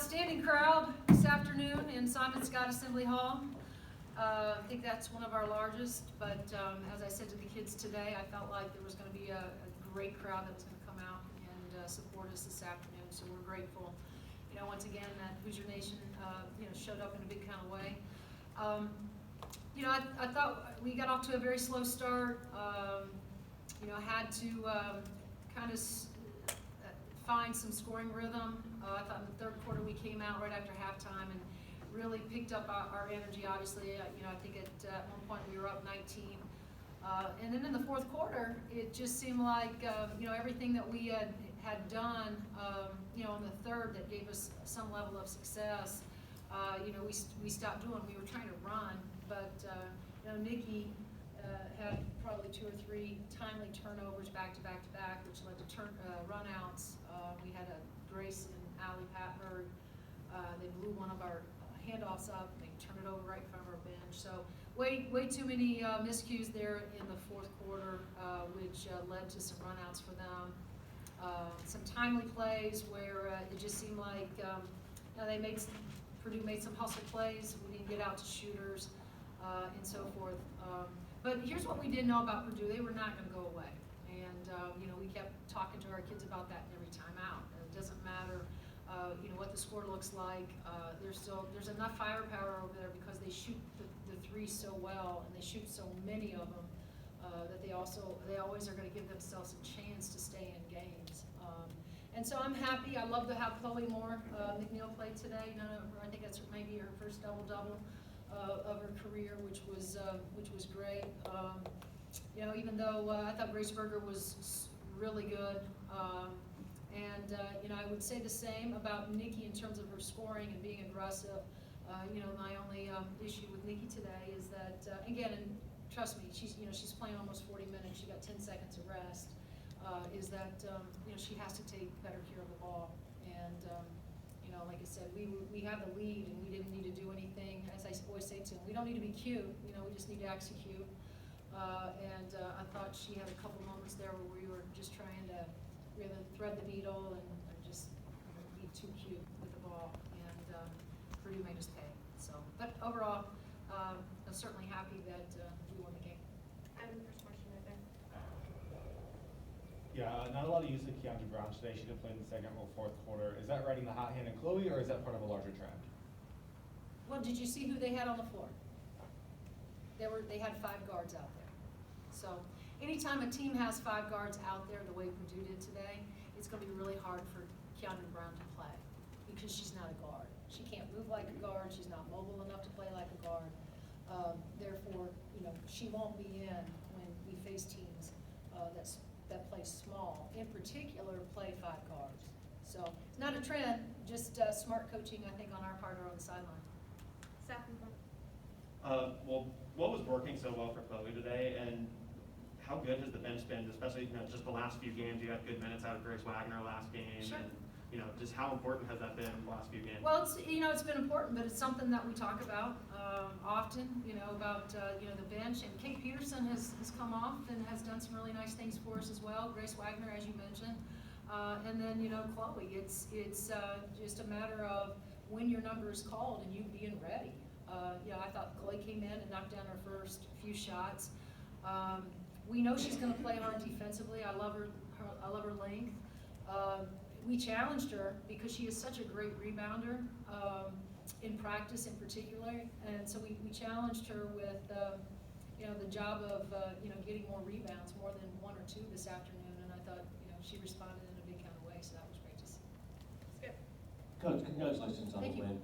outstanding crowd this afternoon in Simon Scott Assembly Hall. I think that's one of our largest, but as I said to the kids today, I felt like there was going to be a great crowd that was going to come out and support us this afternoon, so we're grateful. You know, once again, that Hoosier Nation, showed up in a big kind of way. I thought we got off to a very slow start. Had to kind of find some scoring rhythm. I thought in the third quarter we came out right after halftime and really picked up our energy. Obviously, I think at one point we were up 19. And then in the fourth quarter, it just seemed like everything that we had done, in the third that gave us some level of success. We stopped doing. We were trying to run, but Nikki had probably 2 or 3 timely turnovers back to back to back, which led to runouts. We had a Grace and Allie Patberg. They blew one of our handoffs up. They turned it over right in front of our bench. So way too many miscues there in the fourth quarter, which led to some runouts for them. Some timely plays where it just seemed like Purdue made some hustle plays. We didn't get out to shooters and so forth. But here's what we didn't know about Purdue. They were not going to go away. And, we kept talking to our kids about that every time out. It doesn't matter, what the score looks like. There's enough firepower over there because they shoot the three so well and they shoot so many of them that they always are going to give themselves a chance to stay in games. And so I'm happy. I love to have Chloe Moore McNeil play today. I think that's maybe her first double-double of her career, which was great. Even though I thought Grace Berger was really good, I would say the same about Nikki in terms of her scoring and being aggressive. My only issue with Nikki today is that again, and trust me, she's playing almost 40 minutes. She got 10 seconds of rest. Is that she has to take better care of the ball, and like I said, we have the lead and we didn't need to do anything. As I always say to them, we don't need to be cute. We just need to execute. I thought she had a couple moments there where we were just trying to really thread the needle and just be too cute with the ball, and Purdue made us pay. So, but overall, I'm certainly happy that we won the game. I have the first question right there. Yeah, not a lot of use of Keandra Brown today. She didn't play in the second or fourth quarter. Is that riding the hot hand in Chloe, or is that part of a larger trend? Well, did you see who they had on the floor? They had 5 guards out there. So anytime a team has 5 guards out there the way Purdue did today, it's going to be really hard for Keandra Brown to play because she's not a guard. She can't move like a guard. She's not mobile enough to play like a guard. Therefore, she won't be in when we face teams that play small. In particular, play 5 guards. So it's not a trend, just smart coaching, I think, on our part or on the sideline. Well, what was working so well for Chloe today, and how good has the bench been, especially just the last few games? You had good minutes out of Grace Wagner last game. Sure. And just how important has that been in the last few games? Well, it's been important, but it's something that we talk about often. About the bench, and Kate Peterson has come off and has done some really nice things for us as well. Grace Wagner, as you mentioned, and then Chloe. It's just a matter of when your number is called and you being ready. I thought Chloe came in and knocked down her first few shots. We know she's going to play hard defensively. I love her length. We challenged her because she is such a great rebounder in practice, in particular, and so we challenged her with the job of getting more rebounds, more than 1 or 2 this afternoon, and I thought she responded in a big kind of way, so that was great to see. Skip. Coach, congratulations on Thank the you. win.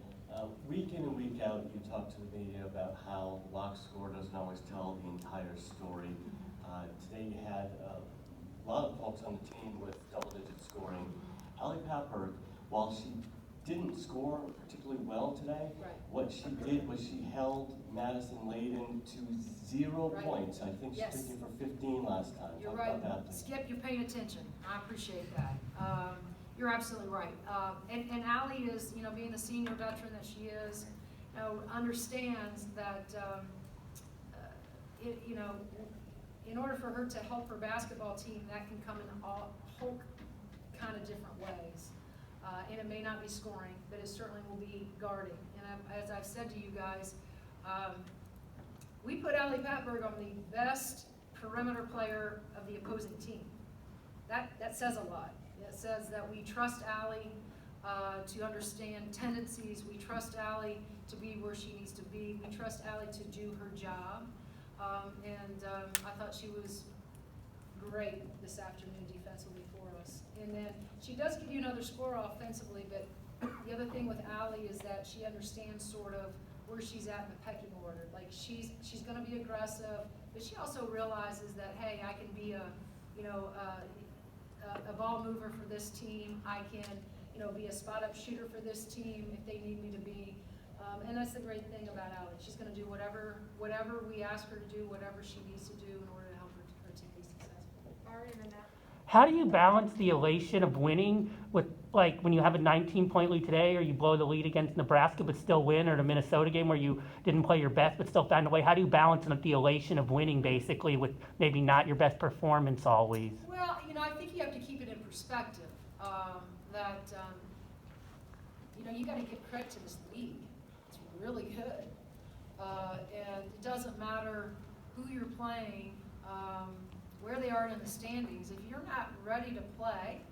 Week in and week out, you talk to the media about how box score doesn't always tell the entire story. Today you had a lot of folks on the team with double-digit scoring. Allie Patberg, while she didn't score particularly well today, Right. what she did was she held Madison Layden to 0 Right. points. I think she's Yes. picking for 15 last time. You're Talk right. about that. Skip, you're paying attention. I appreciate that. You're absolutely right. And Allie is, being the senior veteran that she is, understands that, in order for her to help her basketball team, that can come in a whole kind of different ways. And it may not be scoring, but it certainly will be guarding. And as I've said to you guys, we put Allie Patberg on the best perimeter player of the opposing team. That says a lot. It says that we trust Allie to understand tendencies. We trust Allie to be where she needs to be. We trust Allie to do her job. I thought she was great this afternoon defensively for us. And then she does give you another score offensively, but the other thing with Allie is that she understands sort of where she's at in the pecking order. Like she's going to be aggressive, but she also realizes that, hey, I can be a ball mover for this team. I can be a spot up shooter for this team if they need me to be. And that's the great thing about Allie. She's going to do whatever we ask her to do, whatever she needs to do in order to help her team be successful. Ari and then Matt. How do you balance the elation of winning with, like, when you have a 19-point lead today, or you blow the lead against Nebraska but still win, or the Minnesota game where you didn't play your best but still found a way? How do you balance the elation of winning, basically, with maybe not your best performance always? Well, I think you have to keep it in perspective. You got to give credit to this league. It's really good, and it doesn't matter who you're playing, where they are in the standings. If you're not ready to play,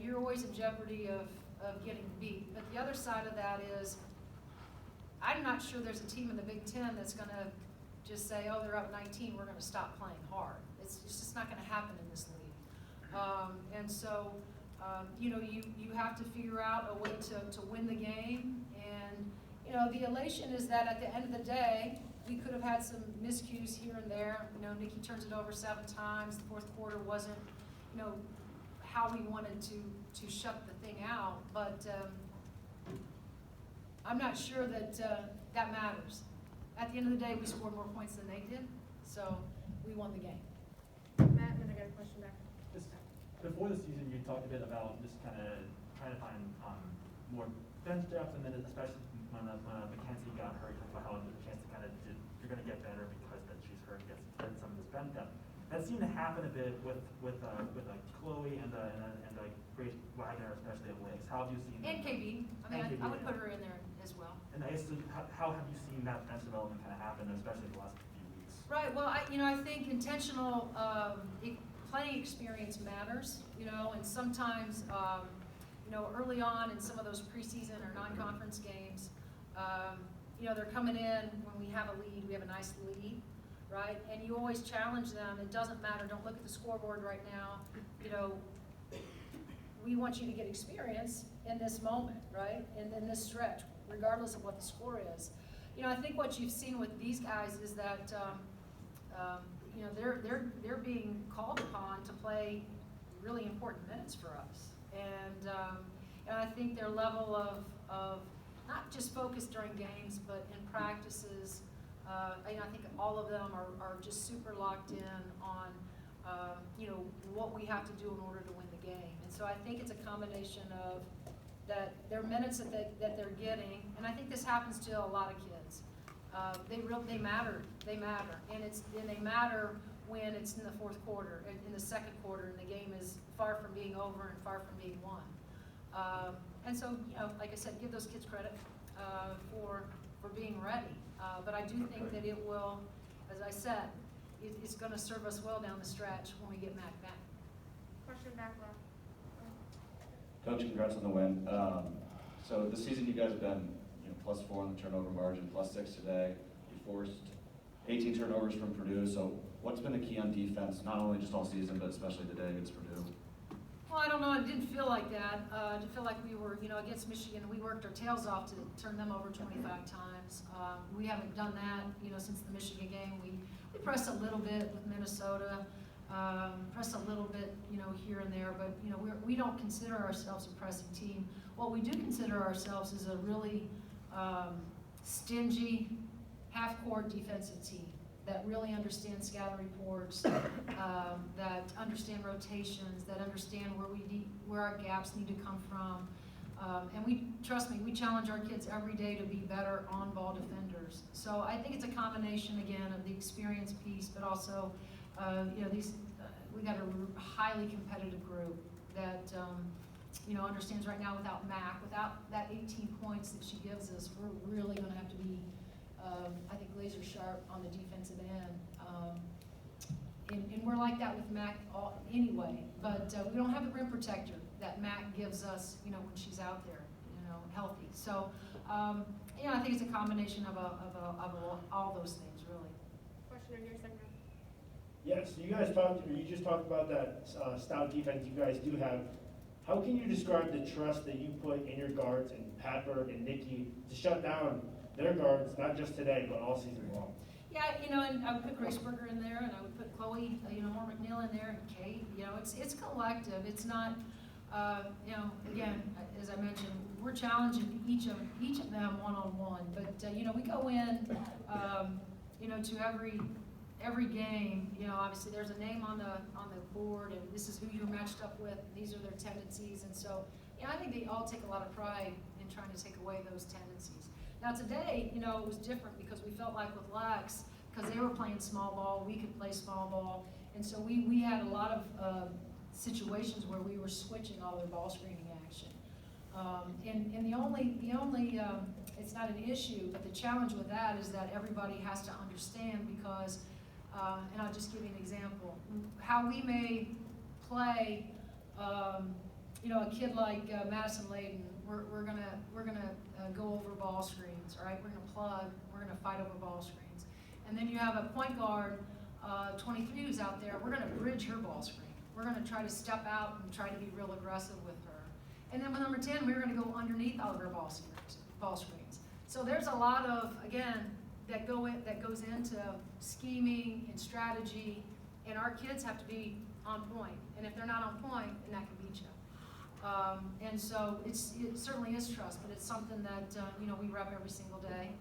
you're always in jeopardy of getting beat. But the other side of that is, I'm not sure there's a team in the Big Ten that's going to just say, oh, they're up 19, we're going to stop playing hard. It's just not going to happen in this league. And so, you have to figure out a way to win the game. And, the elation is that at the end of the day, we could have had some miscues here and there. Nikki turns it over 7 times. The fourth quarter wasn't, how we wanted to shut the thing out. But I'm not sure that that matters. At the end of the day, we scored more points than they did, so we won the game. Matt, and then I got a question back. Just before the season, you talked a bit about just kind of trying to find more bench depth, and then especially when Mackenzie got hurt, about how there's a chance to you're going to get better because then she's hurt, gets some of this bench depth. That seemed to happen a bit with Chloe and Grace Wagner, especially of late. How have you seen And that? KB. I would put her in there as well. And I guess, how have you seen that bench development kind of happen, especially the last few weeks? Right. Well, I think intentional playing experience matters. And sometimes, early on in some of those preseason or non-conference games, they're coming in when we have a lead. We have a nice lead, right? And you always challenge them. It doesn't matter. Don't look at the scoreboard right now. We want you to get experience in this moment, right? And in this stretch, regardless of what the score is. I think what you've seen with these guys is that they're being called upon to play really important minutes for us, and I think their level of not just focus during games, but in practices. I think all of them are just super locked in on what we have to do in order to win the game. And so I think it's a combination of that their minutes that they're getting, and I think this happens to a lot of kids. They matter, and they matter when it's in the fourth quarter, in the second quarter, and the game is far from being over and far from being won. And so, like I said, give those kids credit for being ready. But I do think that it will, as I said, it's going to serve us well down the stretch when we get Mac back. Question back, Rob. Coach, congrats on the win. So this season you guys have been +4 on the turnover margin, +6 today. You forced 18 turnovers from Purdue. So what's been the key on defense, not only just all season, but especially today against Purdue? Well, I don't know. It didn't feel like that. It didn't feel like we were, against Michigan. We worked our tails off to turn them over 25 times. We haven't done that, since the Michigan game. We pressed a little bit with Minnesota, pressed a little bit, here and there. But we don't consider ourselves a pressing team. What we do consider ourselves is a really stingy, half-court defensive team that really understand scouting reports, that understand rotations, that understand where our gaps need to come from. And trust me, we challenge our kids every day to be better on-ball defenders. So I think it's a combination, again, of the experience piece, but also, we got a highly competitive group that, understands right now without Mac, without that 18 points that she gives us, we're really gonna have to be, I think, laser sharp on the defensive end. And we're like that with Mac anyway, but we don't have the rim protector that Mac gives us, when she's out there, healthy. So, I think it's a combination of all those things, really. Question in your second row. Yes, you just talked about that stout defense you guys do have. How can you describe the trust that you put in your guards and Patberg and Nikki to shut down their guards, not just today, but all season long? Yeah, and I would put Graceberger in there, and I would put Chloe, Moore McNeil in there, and Kate. It's collective. It's not, again, as I mentioned, we're challenging each of them one-on-one. But we go in, to every game. Obviously there's a name on the board, and this is who you're matched up with. And these are their tendencies, and so I think they all take a lot of pride in trying to take away those tendencies. Now today, it was different because we felt like with Lex, because they were playing small ball, we could play small ball, and so we had a lot of situations where we were switching all their ball screening action. And the only it's not an issue, but the challenge with that is that everybody has to understand because, and I'll just give you an example, how we may play, a kid like Madison Layden. We're gonna go over ball screens, all right? We're gonna plug, we're gonna fight over ball screens. And then you have a point guard, 23 who's out there, we're gonna bridge her ball screen. We're gonna try to step out and try to be real aggressive with her. And then with number 10, we're gonna go underneath all of her ball screens. So there's a lot of, again, that goes into scheming and strategy, and our kids have to be on point. And if they're not on point, then that can beat you. And so it certainly is trust, but it's something that, we rep every single day,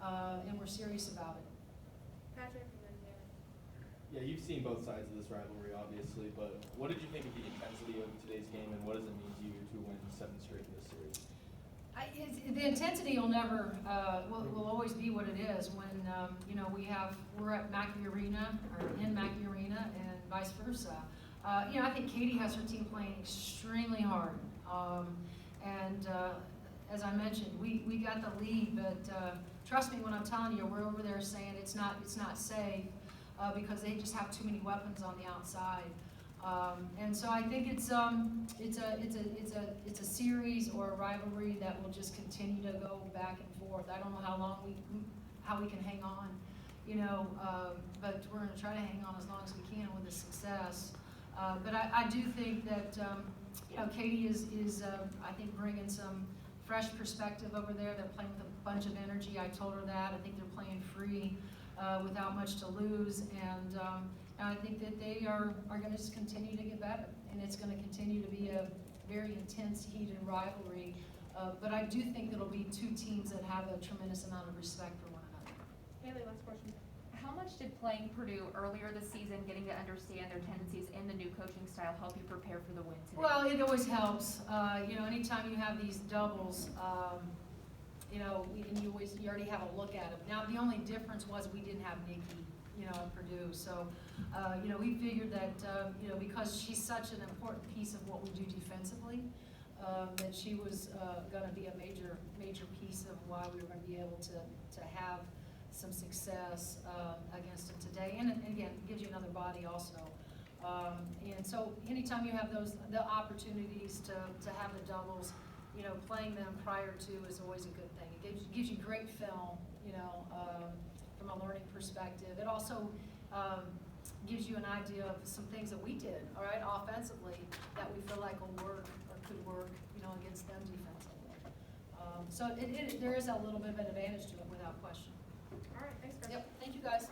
and we're serious about it. Patrick and then Darren. Yeah, you've seen both sides of this rivalry, obviously, but what did you think of the intensity of today's game, and what does it mean to you to win 7 straight in this series? The intensity will never, will always be what it is when, we're at Mackey Arena, or in Mackey Arena, and vice versa. I think Katie has her team playing extremely hard. As I mentioned, we got the lead, but trust me when I'm telling you, we're over there saying it's not safe because they just have too many weapons on the outside. And so I think it's a series or a rivalry that will just continue to go back and forth. I don't know how we can hang on, but we're going to try to hang on as long as we can with the success. But I do think that Katie is I think bringing some fresh perspective over there. They're playing with a bunch of energy. I told her that. I think they're playing free without much to lose, and I think that they are going to just continue to get better, and it's going to continue to be a very intense, heated rivalry. But I do think it'll be two teams that have a tremendous amount of respect for one another. Haley, last question. How much did playing Purdue earlier this season, getting to understand their tendencies in the new coaching style, help you prepare for the win today? Well, it always helps. Anytime you have these doubles, and you already have a look at them. Now, the only difference was we didn't have Nikki, in Purdue. So, we figured that, because she's such an important piece of what we do defensively, that she was going to be a major piece of why we were going to be able to have some success against them today. And again, it gives you another body also. And so anytime you have the opportunities to have the doubles, playing them prior to is always a good thing. It gives you great film, from a learning perspective. It also gives you an idea of some things that we did, all right, offensively, that we feel like will work or could work, against them defensively. So there is a little bit of an advantage to it without question. All right, thanks, guys. Yep, thank you guys.